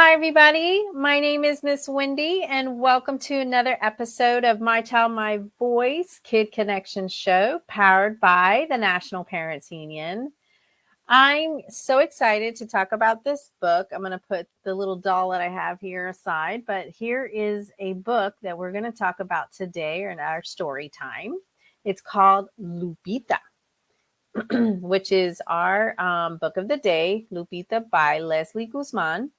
Hi, everybody. My name is Miss Wendy, and welcome to another episode of My Child, My Voice Kid Konnection Show, powered by the National Parents Union. I'm so excited to talk about this book. I'm going to put the little doll that I have here aside, but here is a book that we're going to talk about today or in our story time. It's called Lupita, which is our book of the day, Lupita by Leslie Guzman.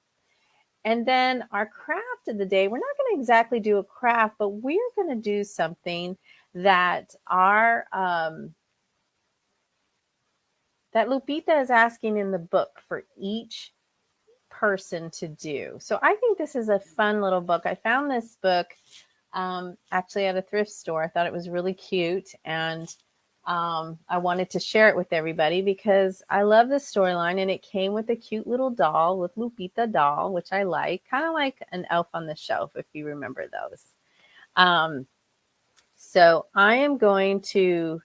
And then our craft of the day, we're not going to exactly do a craft, but we're going to do something that that Lupita is asking in the book for each person to do. So I think this is a fun little book. I found this book actually at a thrift store. I thought it was really cute, and I wanted to share it with everybody because I love the storyline, and it came with a cute little doll, with Lupita doll, which I like, kind of like an Elf on the Shelf, if you remember those. So I am going to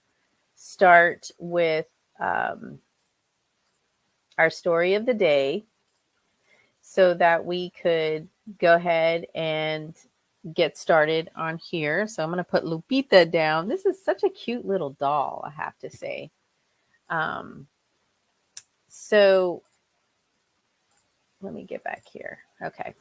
start with our story of the day so that we could go ahead and get started on here. So I'm going to put Lupita down. This is such a cute little doll, I have to say. So let me get back here. Okay.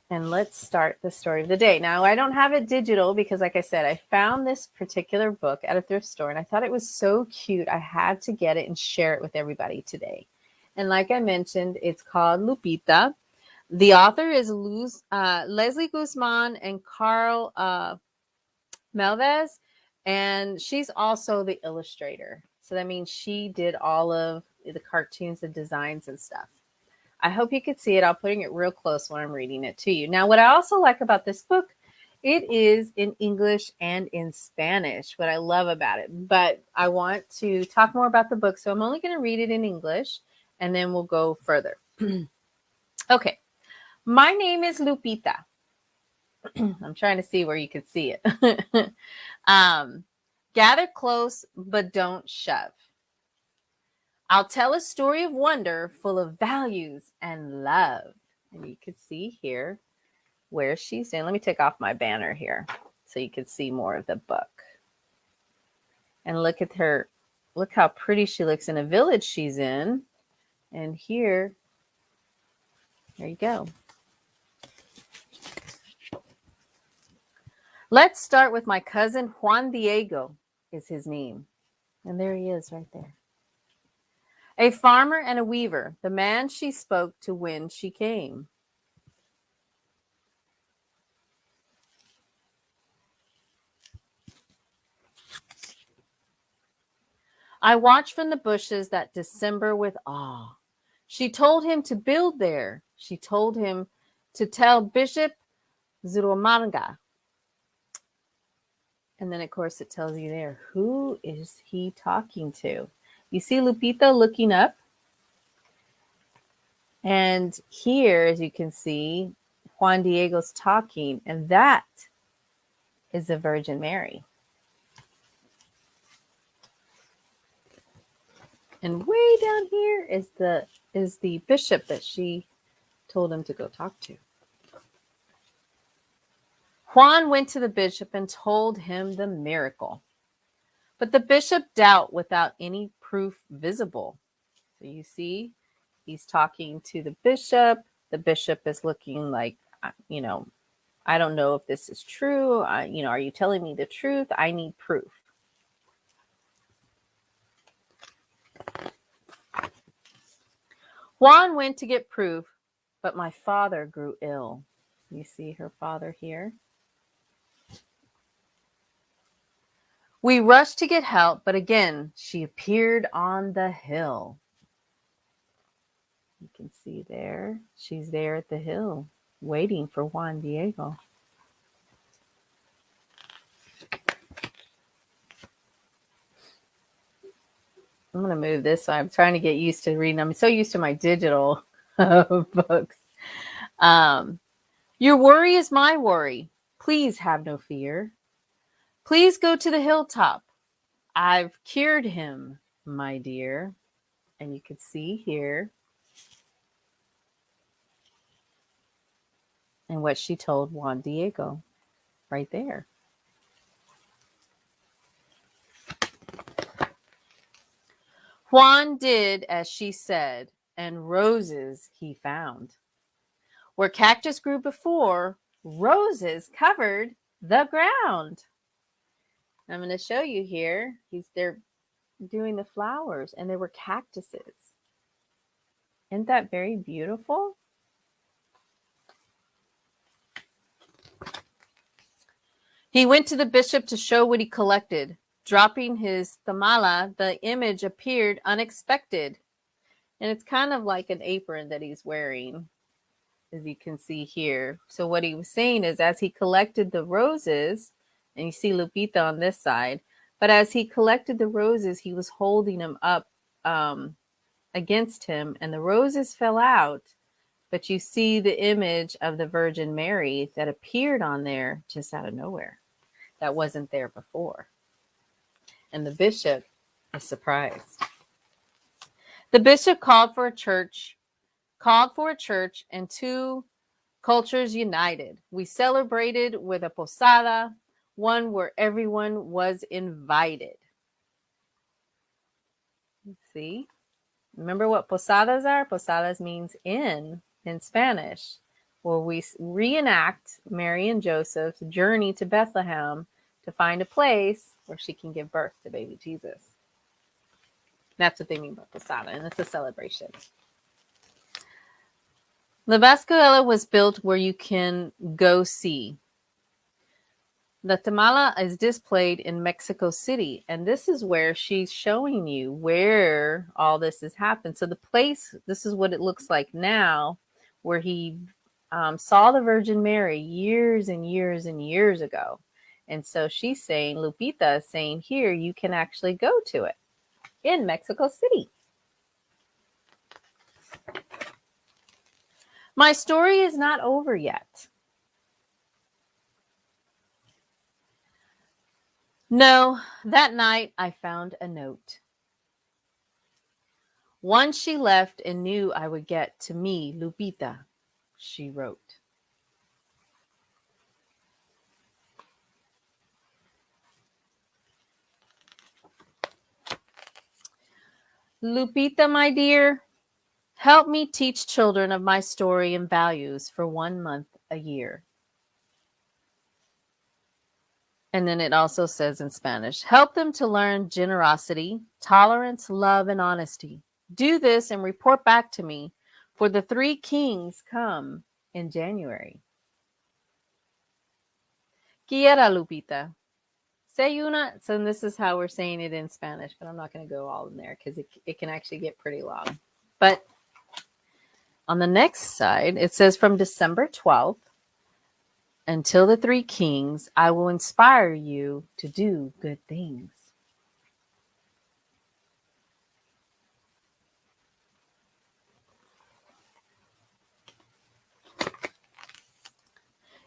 And let's start the story of the day. Now, I don't have it digital because, like I said, I found this particular book at a thrift store and I thought it was so cute. I had to get it and share it with everybody today. And like I mentioned, it's called Lupita. The author is Leslie Guzman and Carl Melvez, and she's also the illustrator. So that means she did all of the cartoons and designs and stuff. I hope you could see it. I'll putting it real close when I'm reading it to you. Now, what I also like about this book, it is in English and in Spanish, what I love about it. But I want to talk more about the book, so I'm only going to read it in English, and then we'll go further. Okay. My name is Lupita. I'm trying to see where you could see it. Gather close, but don't shove. I'll tell a story of wonder full of values and love. And you can see here where she's in. Let me take off my banner here so you can see more of the book. And look at her. Look how pretty she looks in a village she's in. And here you go. Let's start with my cousin Juan Diego is his name. And there he is right there. A farmer and a weaver, the man she spoke to when she came. I watched from the bushes that December with awe. She told him to build there. She told him to tell Bishop Zuromanga. And then, of course, it tells you there, who is he talking to? You see Lupita looking up. And here, as you can see, Juan Diego's talking, and that is the Virgin Mary. And way down here is the bishop that she told him to go talk to. Juan went to the bishop and told him the miracle. But the bishop doubted without any proof visible. So you see, he's talking to the bishop. The bishop is looking like, I don't know if this is true. Are you telling me the truth? I need proof. Juan went to get proof, but my father grew ill. You see her father here. We rushed to get help, but again, she appeared on the hill. You can see there, she's there at the hill, waiting for Juan Diego. I'm going to move this. So I'm trying to get used to reading. I'm so used to my digital books. Your worry is my worry. Please have no fear. Please go to the hilltop. I've cured him, my dear. And you can see here and what she told Juan Diego right there. Juan did as she said, and roses he found. Where cactus grew before, roses covered the ground. I'm going to show you here. They're doing the flowers, and there were cactuses. Isn't that very beautiful? He went to the bishop to show what he collected. Dropping his tamala, the image appeared unexpected. And it's kind of like an apron that he's wearing, as you can see here. So what he was saying is, as he collected the roses, and you see Lupita on this side, but as he collected the roses, he was holding them up against him, and the roses fell out. But you see the image of the Virgin Mary that appeared on there just out of nowhere. That wasn't there before. And the bishop is surprised. The bishop called for a church, and two cultures united. We celebrated with a posada, one where everyone was invited. See? Remember what posadas are? Posadas means inn in Spanish, where we reenact Mary and Joseph's journey to Bethlehem to find a place where she can give birth to baby Jesus. That's what they mean by posada, and it's a celebration. The Vascuela was built where you can go see. The tamala is displayed in Mexico City, and this is where she's showing you where all this has happened. So the place, this is what it looks like now, where he saw the Virgin Mary years and years and years ago. And so she's saying, Lupita is saying here, you can actually go to it in Mexico City. My story is not over yet. No, that night I found a note. One she left and knew I would get to me, Lupita, she wrote. Lupita, my dear, help me teach children of my story and values for 1 month a year. And then it also says in Spanish, help them to learn generosity, tolerance, love, and honesty. Do this and report back to me, for the 3 kings come in January. Quiera, Lupita. Say una. So this is how we're saying it in Spanish, but I'm not going to go all in there because it can actually get pretty long. But on the next side, it says from December 12th until the 3 kings, I will inspire you to do good things.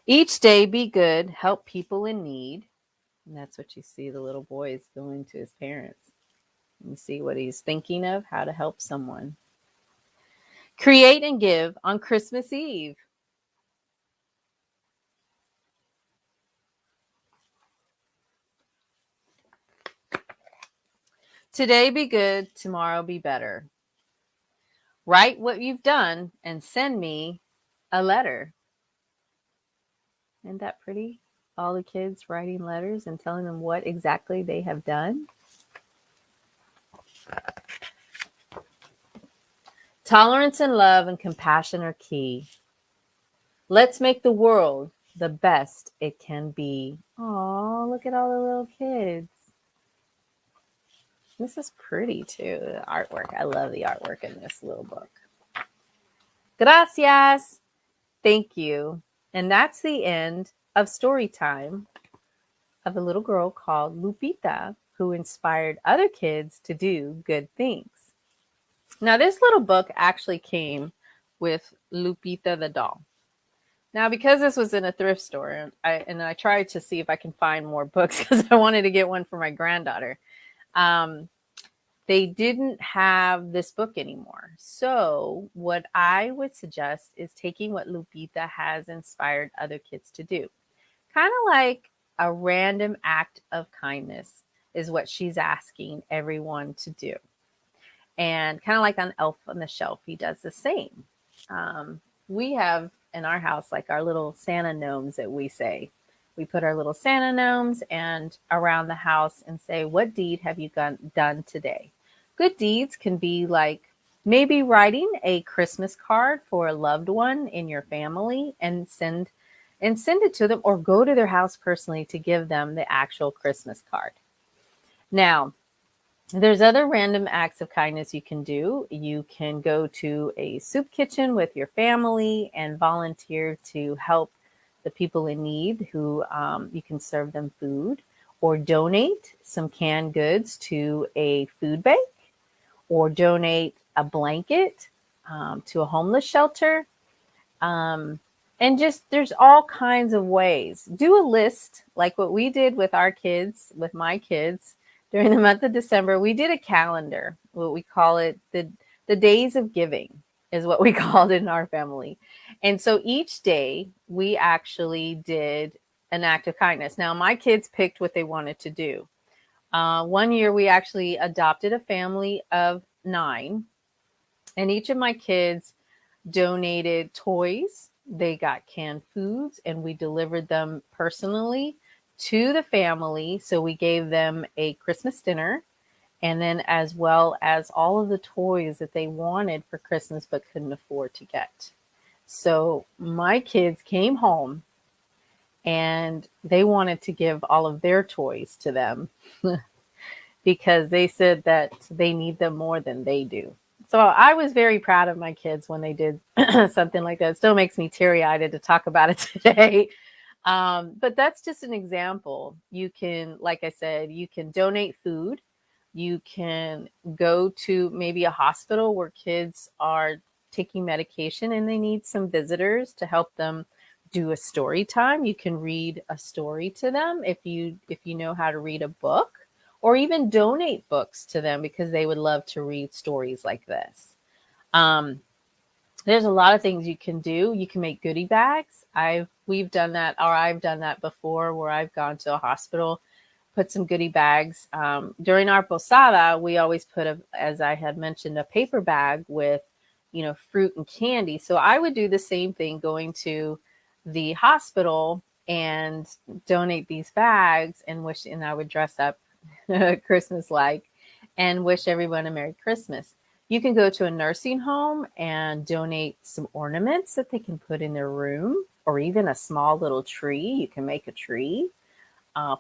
Each day be good, help people in need. And that's what you see the little boy is going to his parents. You see what he's thinking of, how to help someone. Create and give on Christmas Eve. Today be good, tomorrow be better. Write what you've done and send me a letter. Isn't that pretty? All the kids writing letters and telling them what exactly they have done. Tolerance and love and compassion are key. Let's make the world the best it can be. Oh, look at all the little kids. This is pretty too, the artwork. I love the artwork in this little book. Gracias. Thank you. And that's the end of story time of a little girl called Lupita, who inspired other kids to do good things. Now, this little book actually came with Lupita the doll. Now, because this was in a thrift store, I tried to see if I can find more books because I wanted to get one for my granddaughter. they didn't have this book anymore. So what I would suggest is taking what Lupita has inspired other kids to do. Kind of like a random act of kindness is what she's asking everyone to do. And kind of like on Elf on the Shelf, he does the same. We have in our house like our little Santa gnomes that we say. We put our little Santa gnomes and around the house and say, what deed have you done today? Good deeds can be like maybe writing a Christmas card for a loved one in your family and send it to them, or go to their house personally to give them the actual Christmas card. Now, there's other random acts of kindness you can do. You can go to a soup kitchen with your family and volunteer to help the people in need who you can serve them food, or donate some canned goods to a food bank, or donate a blanket to a homeless shelter. And just there's all kinds of ways. Do a list like what we did with our kids, with my kids during the month of December. We did a calendar, what we call it, the days of giving is what we called it in our family. And so each day we actually did an act of kindness. Now my kids picked what they wanted to do. One year we actually adopted a family of 9, and each of my kids donated toys. They got canned foods and we delivered them personally to the family. So we gave them a Christmas dinner, and then as well as all of the toys that they wanted for Christmas but couldn't afford to get. So my kids came home and they wanted to give all of their toys to them because they said that they need them more than they do. So I was very proud of my kids when they did something like that. It still makes me teary-eyed to talk about it today. But that's just an example. You can, like I said, you can donate food. You can go to maybe a hospital where kids are taking medication and they need some visitors to help them do a story time. You can read a story to them if you know how to read a book, or even donate books to them because they would love to read stories like this. There's a lot of things you can do. You can make goodie bags. I've done that before, where I've gone to a hospital, put some goodie bags. During our posada, we always put, as I had mentioned, a paper bag with, fruit and candy. So I would do the same thing, going to the hospital and donate these bags and I would dress up Christmas like and wish everyone a Merry Christmas. You can go to a nursing home and donate some ornaments that they can put in their room, or even a small little tree. You can make a tree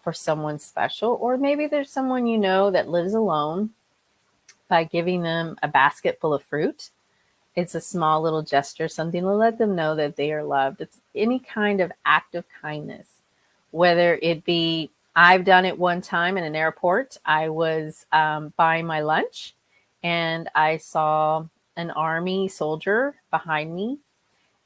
for someone special, or maybe there's someone that lives alone, by giving them a basket full of fruit. It's a small little gesture, something to let them know that they are loved. It's any kind of act of kindness, whether it be, I've done it one time in an airport. I was buying my lunch and I saw an army soldier behind me.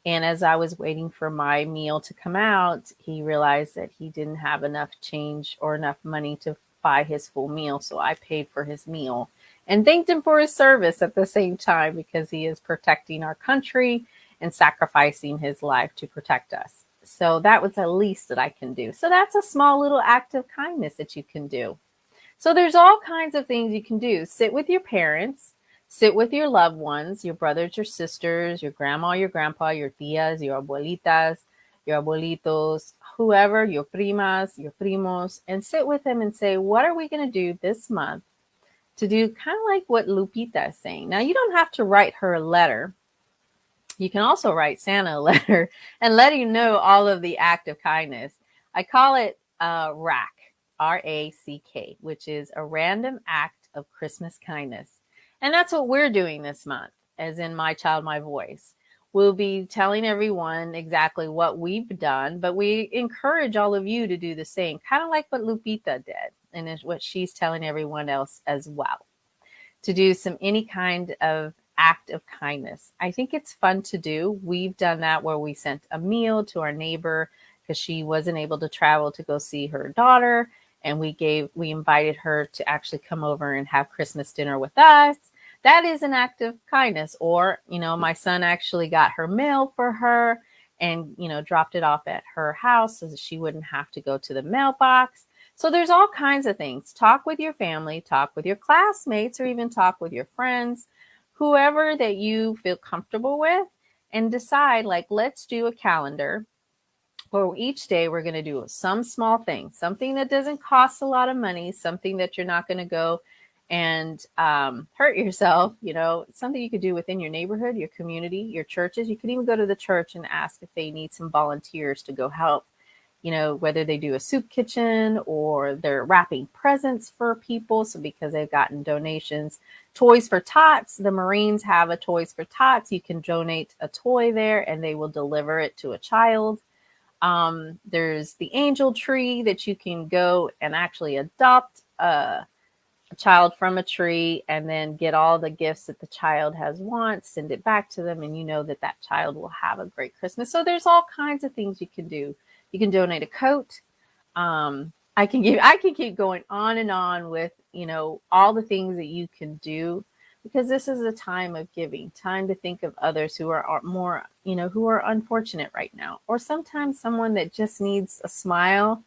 And as I was waiting for my meal to come out, he realized that he didn't have enough change or enough money to buy his full meal. So I paid for his meal and thanked him for his service at the same time, because he is protecting our country and sacrificing his life to protect us. So that was the least that I can do. So that's a small little act of kindness that you can do. So there's all kinds of things you can do. Sit with your parents, sit with your loved ones, your brothers, your sisters, your grandma, your grandpa, your tias, your abuelitas, your abuelitos, whoever, your primas, your primos, and sit with them and say, what are we going to do this month to do kind of like what Lupita is saying? Now, you don't have to write her a letter. You can also write Santa a letter and let him know all of the act of kindness. I call it RACK, RACK, which is a random act of Christmas kindness. And that's what we're doing this month, as in My Child, My Voice. We'll be telling everyone exactly what we've done, but we encourage all of you to do the same, kind of like what Lupita did, and is what she's telling everyone else as well, to do any kind of act of kindness. I think it's fun to do. We've done that where we sent a meal to our neighbor because she wasn't able to travel to go see her daughter. and we invited her to actually come over and have Christmas dinner with us. That is an act of kindness. Or, my son actually got her mail for her and, dropped it off at her house so that she wouldn't have to go to the mailbox. So there's all kinds of things. Talk with your family, talk with your classmates, or even talk with your friends, whoever that you feel comfortable with, and decide, like, let's do a calendar where each day we're going to do some small thing, something that doesn't cost a lot of money, something that you're not going to go and hurt yourself, something you could do within your neighborhood, your community, your churches. You could even go to the church and ask if they need some volunteers to go help, whether they do a soup kitchen or they're wrapping presents for people. So because they've gotten donations, Toys for Tots, the Marines have a Toys for Tots. You can donate a toy there and they will deliver it to a child. There's the angel tree that you can go and actually adopt a child from a tree and then get all the gifts that the child has wants, send it back to them, and that child will have a great Christmas. So there's all kinds of things you can do. You can donate a coat. I can keep going on and on with, all the things that you can do, because this is a time of giving, time to think of others who are more, who are unfortunate right now, or sometimes someone that just needs a smile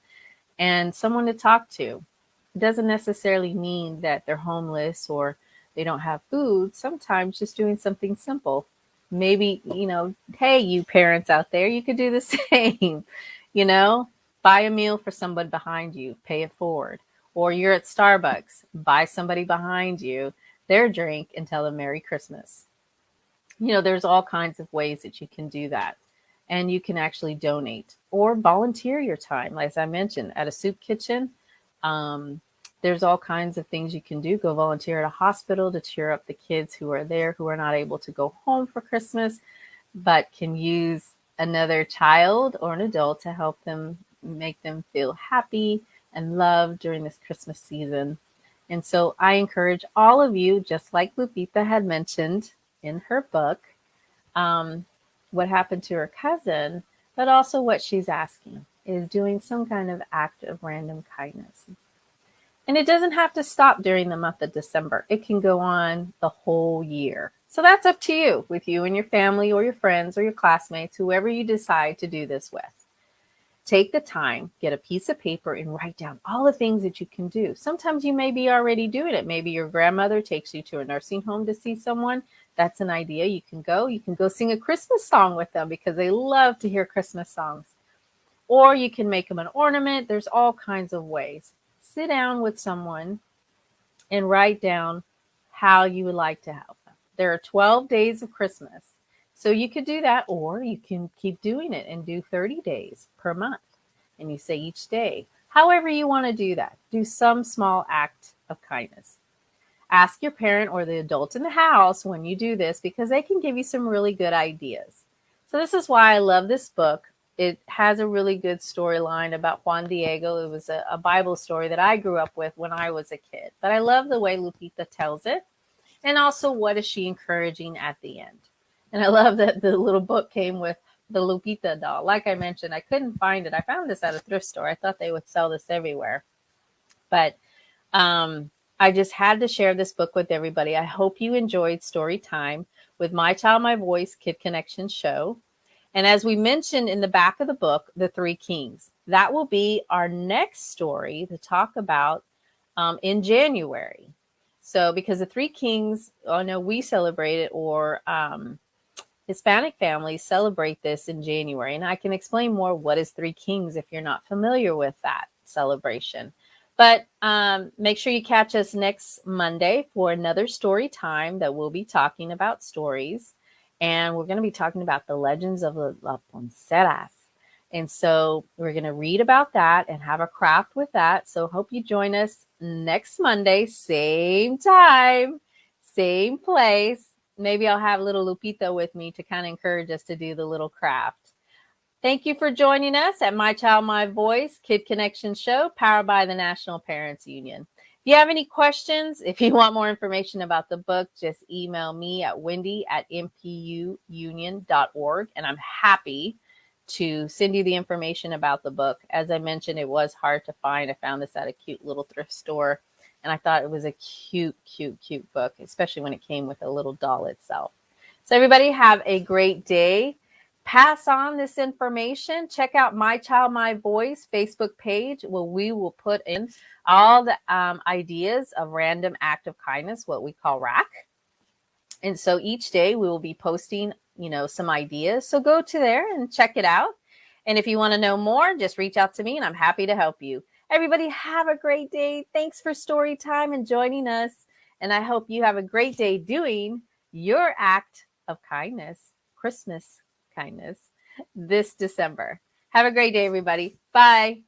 and someone to talk to. It doesn't necessarily mean that they're homeless or they don't have food. Sometimes just doing something simple. Maybe, hey, you parents out there, you could do the same, buy a meal for someone behind you, pay it forward. Or you're at Starbucks, buy somebody behind you their drink and tell them Merry Christmas. There's all kinds of ways that you can do that. And you can actually donate or volunteer your time. As I mentioned, at a soup kitchen, there's all kinds of things you can do. Go volunteer at a hospital to cheer up the kids who are there, who are not able to go home for Christmas, but can use another child or an adult to help them, make them feel happy and loved during this Christmas season. And so I encourage all of you, just like Lupita had mentioned in her book, what happened to her cousin, but also what she's asking is doing some kind of act of random kindness. And it doesn't have to stop during the month of December. It can go on the whole year. So that's up to you, with you and your family or your friends or your classmates, whoever you decide to do this with. Take the time, get a piece of paper and write down all the things that you can do. Sometimes you may be already doing it. Maybe your grandmother takes you to a nursing home to see someone. That's an idea. You can go sing a Christmas song with them because they love to hear Christmas songs. Or you can make them an ornament. There's all kinds of ways. Sit down with someone and write down how you would like to help them. There are 12 days of Christmas. So you could do that, or you can keep doing it and do 30 days per month. And you say each day, however you want to do that, do some small act of kindness. Ask your parent or the adult in the house when you do this, because they can give you some really good ideas. So this is why I love this book. It has a really good storyline about Juan Diego. It was a Bible story that I grew up with when I was a kid. But I love the way Lupita tells it. And also, what is she encouraging at the end? And I love that the little book came with the Lupita doll. Like I mentioned, I couldn't find it. I found this at a thrift store. I thought they would sell this everywhere. But I just had to share this book with everybody. I hope you enjoyed story time with My Child, My Voice, Kid Konnection show. And as we mentioned in the back of the book, the Three Kings, that will be our next story to talk about in January. So because the Three Kings, we celebrate it, or Hispanic families celebrate this in January. And I can explain more what is Three Kings if you're not familiar with that celebration. But make sure you catch us next Monday for another story time that we'll be talking about stories. And we're going to be talking about the legends of La Ponceras. And so we're going to read about that and have a craft with that. So hope you join us next Monday, same time, same place. Maybe I'll have little Lupita with me to kind of encourage us to do the little craft. Thank you for joining us at My Child, My Voice, Kid Konnection show, powered by the National Parents Union. If you have any questions, if you want more information about the book, just email me at wendy@mpuunion.org, and I'm happy to send you the information about the book. As I mentioned, it was hard to find. I found this at a cute little thrift store, and I thought it was a cute, cute, cute book, especially when it came with a little doll itself. So everybody have a great day. Pass on this information. Check out My Child, My Voice Facebook page where we will put in all the ideas of random act of kindness, what we call RAC. And so each day we will be posting, some ideas. So go to there and check it out. And if you want to know more, just reach out to me and I'm happy to help you. Everybody have a great day. Thanks for story time and joining us. And I hope you have a great day doing your act of kindness, Christmas kindness, this December. Have a great day, everybody. Bye.